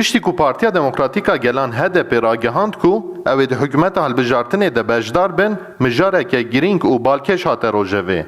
Piştî ku Partiya Demokratîka Gelan HDP ragihand ku ew ê di hikûmeta hilbijartinê de bejdar bin, mijareke girîng û balkêş hate rojevê.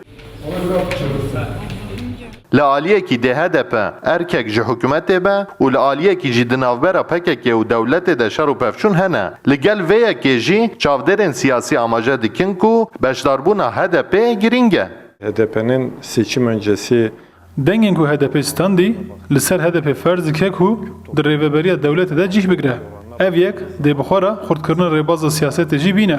Li aliyekî de HDP erkek ji hikûmetê be û li aliyekî jî di navbera PKK û dewletê de şer û pevçûn hene. Li gel vê yekê jî çavderên siyasî amaje dikin ku bejdarbûna HDP girîng e. HDP'nin seçim öncesi Dengên ku HDP standî li ser HDP ferz dike ku di rêveberiya dewletê de cih bigire. Ev yek dê bixwara xurtkirina rêbaza siyasetê jî bîne.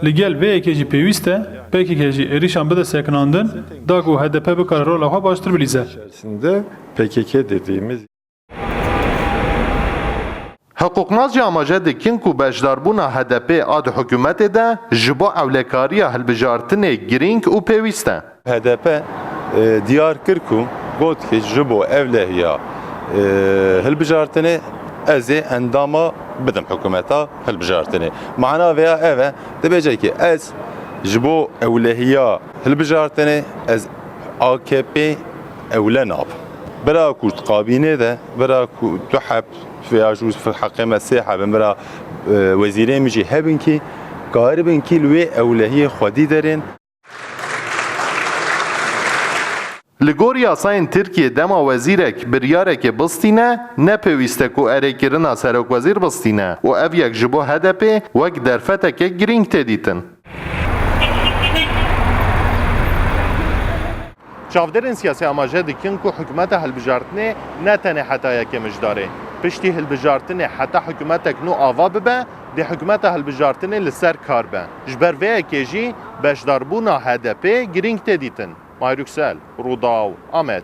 Li gel vê yekê jî pêwîst e PKK jî êrîşan bide sekinandin da ku HDP bikare rola xwe baştir bilîze. içerisinde PKK dediğimiz Hukuknaz jî amaje dikin ku bejdarbûna HDP a di hikûmetê de ji bo ewlekariya hilbijartinê girîng û pêwîst e. HDP diyar kir ku got ki ji bo evlehiya hilbijartinê ez ê endama bidim hikûmeta hilbijartinê. Mana veya ev e dibêje ki ez ji bo ewlehiya hilbijartinê ez AKP ewle nab. Bira ku kabînê de bira ku du heb veya jû heqê me sê hebin bira wezîrê min jî hebin ki garibin ki li wê ewlehiyê xwedî derin. Li gor yasayên Tirkiye dema wezîrek biryarekê bistîne, nepêwîst e ku erêkirina serokwezîr bistîne û ev yek ji bo HDP wek derfeteke girîng tê dîtin. Çavderên siyasî amaje dikin ku hikûmeta hilbijartinê ne tenê hetayeke mijdarê. Piştî hilbijartinê heta hikûmetek nû ava bibe, di hikûmeta hilbijartinê li ser kar be. Ji ber vê yekê jî bejdarbûna HDP girîng tê dîtin. Mayrûksel, Rûdaw, Amet.